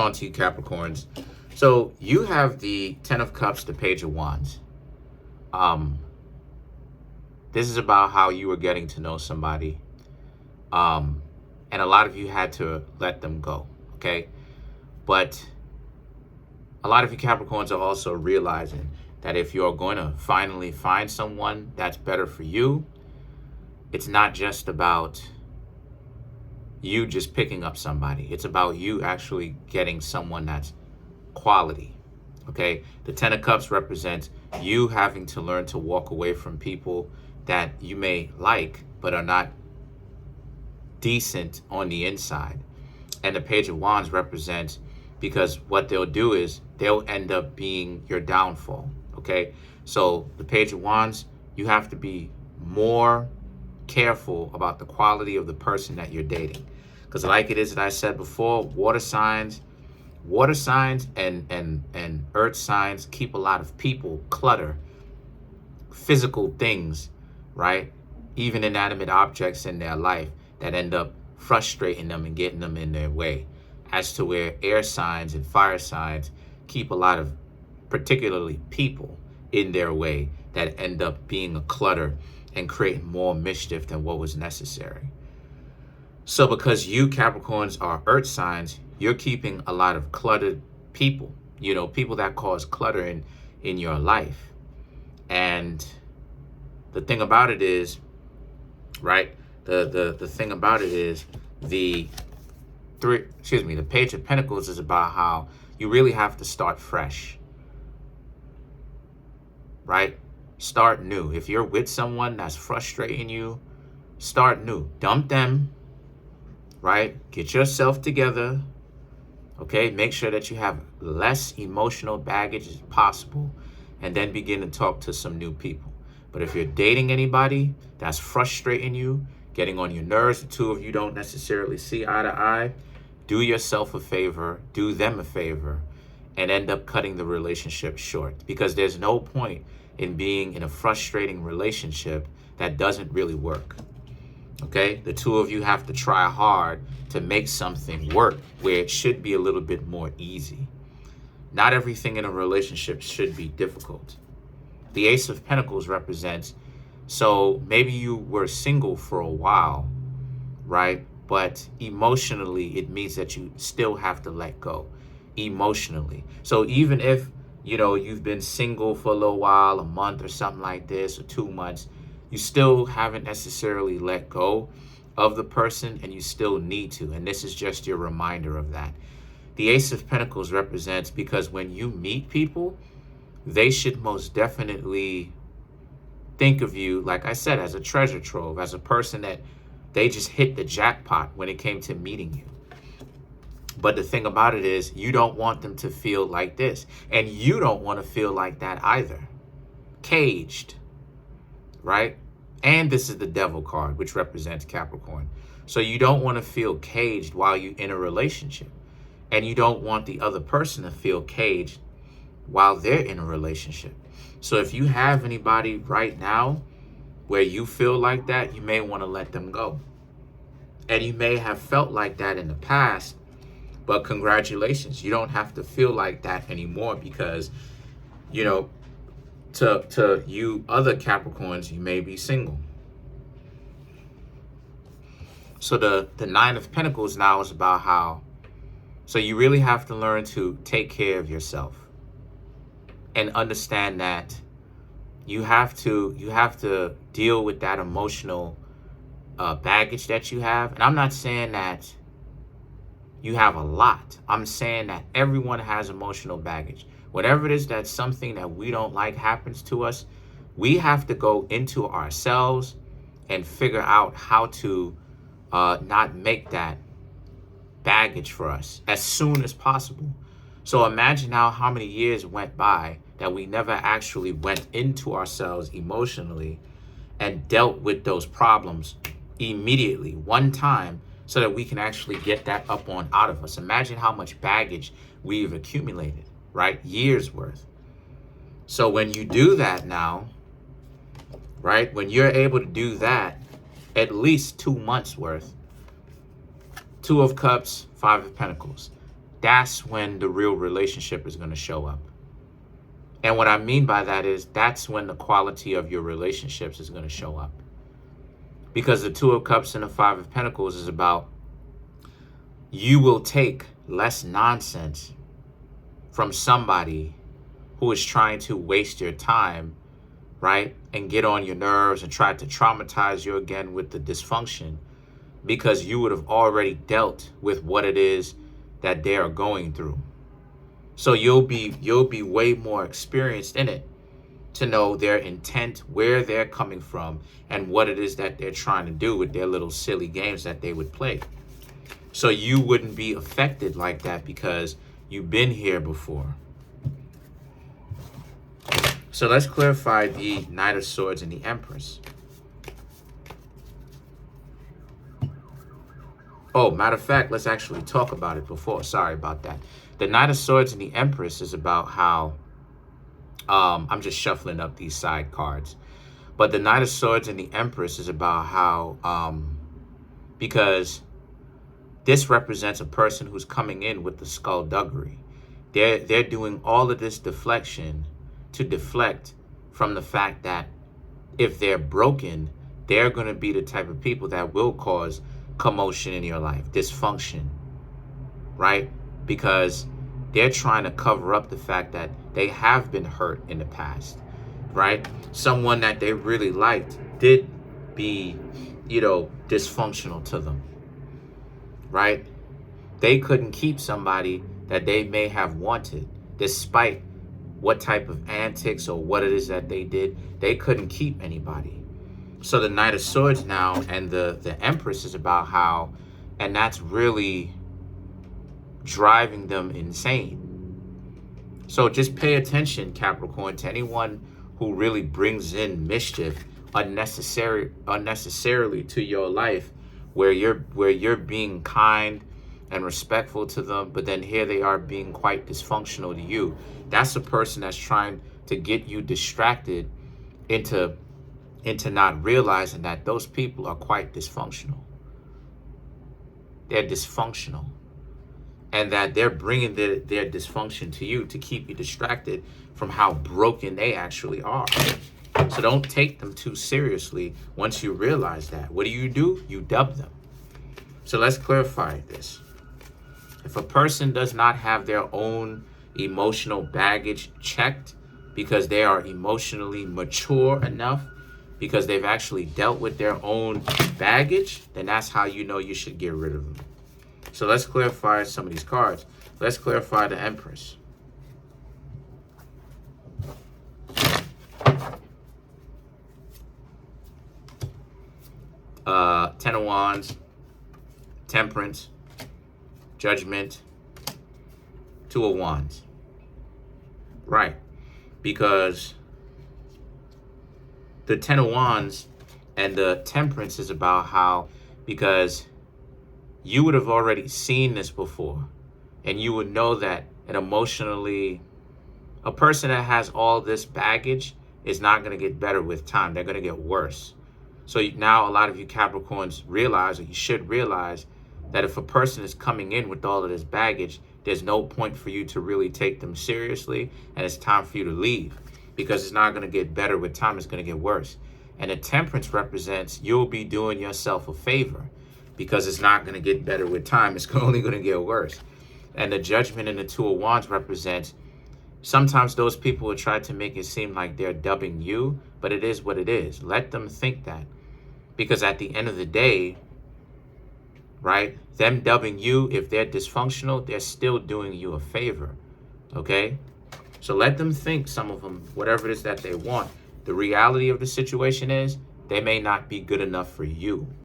On to you, Capricorns. So you have the Ten of Cups, the Page of Wands. This is about how you were getting to know somebody. And a lot of you had to let them go, okay? But a lot of you Capricorns are also realizing that if you're going to finally find someone that's better for you, it's not just about you just picking up somebody. It's about you actually getting someone that's quality, okay? The Ten of Cups represents you having to learn to walk away from people that you may like but are not decent on the inside. And the Page of Wands represents, because what they'll do is they'll end up being your downfall, okay? So the Page of Wands, you have to be more careful about the quality of the person that you're dating. Because like it is that I said before, water signs and earth signs keep a lot of people, clutter, physical things, right? Even inanimate objects in their life that end up frustrating them and getting them in their way. As to where air signs and fire signs keep a lot of, particularly people, in their way that end up being a clutter and creating more mischief than what was necessary. So because you Capricorns are earth signs, you're keeping a lot of cluttered people, you know, people that cause clutter in your life. And the thing about it is, right, the thing about it is the Page of Pentacles is about how you really have to start fresh, right? Start new. If you're with someone that's frustrating you, start new. Dump them, right? Get yourself together, okay? Make sure that you have less emotional baggage as possible, and then begin to talk to some new people. But if you're dating anybody that's frustrating you, getting on your nerves, the two of you don't necessarily see eye to eye, do yourself a favor, do them a favor, and end up cutting the relationship short. Because there's no point in being in a frustrating relationship that doesn't really work. Okay? The two of you have to try hard to make something work where it should be a little bit more easy. Not everything in a relationship should be difficult. The Ace of Pentacles represents, so maybe you were single for a while, right? But emotionally, it means that you still have to let go emotionally. So even if, you know, you've been single for a little while, a month or something like this, or 2 months, you still haven't necessarily let go of the person, and you still need to. And this is just your reminder of that. The Ace of Pentacles represents, because when you meet people, they should most definitely think of you, like I said, as a treasure trove, as a person that they just hit the jackpot when it came to meeting you. But the thing about it is, you don't want them to feel like this. And you don't want to feel like that either. Caged, right? And this is the Devil card, which represents Capricorn. So you don't want to feel caged while you're in a relationship. And you don't want the other person to feel caged while they're in a relationship. So if you have anybody right now where you feel like that, you may want to let them go. And you may have felt like that in the past, but congratulations, you don't have to feel like that anymore, because, you know, to you other Capricorns, you may be single. So the Nine of Pentacles now is about how, so you really have to learn to take care of yourself and understand that you have to deal with that emotional baggage that you have. And I'm not saying that you have a lot. I'm saying that everyone has emotional baggage. Whatever it is, that's something that we don't like happens to us, we have to go into ourselves and figure out how to not make that baggage for us as soon as possible. So imagine now how many years went by that we never actually went into ourselves emotionally and dealt with those problems immediately, one time, so that we can actually get that up on out of us. Imagine how much baggage we've accumulated, right? Years worth. So when you do that now, right? When you're able to do that, at least 2 months worth, Two of Cups, Five of Pentacles. that's when the real relationship is going to show up. And what I mean by that is that's when the quality of your relationships is going to show up. Because the Two of Cups and the Five of Pentacles is about you will take less nonsense from somebody who is trying to waste your time, right? And get on your nerves and try to traumatize you again with the dysfunction, because you would have already dealt with what it is that they are going through. So you'll be way more experienced in it to know their intent, where they're coming from, and what it is that they're trying to do with their little silly games that they would play. So you wouldn't be affected like that because you've been here before. So let's clarify the Knight of Swords and the Empress. Oh, matter of fact, let's actually talk about it before. Sorry about that. The Knight of Swords and the Empress is about how, I'm just shuffling up these side cards. But the Knight of Swords and the Empress is about how, because this represents a person who's coming in with the skullduggery. They're doing all of this deflection to deflect from the fact that if they're broken, they're going to be the type of people that will cause commotion in your life, dysfunction, right? Because they're trying to cover up the fact that they have been hurt in the past, right? Someone that they really liked did be, dysfunctional to them, right? They couldn't keep somebody that they may have wanted, despite what type of antics or what it is that they did. They couldn't keep anybody. So the Knight of Swords now and the Empress is about how, and that's really driving them insane. So just pay attention, Capricorn, to anyone who really brings in mischief unnecessarily to your life, where you're being kind and respectful to them, but then here they are being quite dysfunctional to you. That's a person that's trying to get you distracted into not realizing that those people are quite dysfunctional. They're dysfunctional. And that they're bringing their dysfunction to you to keep you distracted from how broken they actually are. So don't take them too seriously once you realize that. What do? You dub them. So let's clarify this. If a person does not have their own emotional baggage checked because they are emotionally mature enough, because they've actually dealt with their own baggage, then that's how you know you should get rid of them. So let's clarify some of these cards. Let's clarify the Empress. Ten of Wands, Temperance, Judgment, Two of Wands. Right. Because the Ten of Wands and the Temperance is about how, because you would have already seen this before, and you would know that a person that has all this baggage is not going to get better with time. They're going to get worse. So now a lot of you Capricorns realize, or you should realize, that if a person is coming in with all of this baggage, there's no point for you to really take them seriously, and it's time for you to leave, because it's not going to get better with time. It's going to get worse. And the Temperance represents you'll be doing yourself a favor, because it's not going to get better with time. It's only going to get worse. And the Judgment and the Two of Wands represents sometimes those people will try to make it seem like they're dubbing you, but it is what it is. Let them think that. Because at the end of the day, right, them dubbing you, if they're dysfunctional, they're still doing you a favor, okay? So let them think, some of them, whatever it is that they want. The reality of the situation is they may not be good enough for you.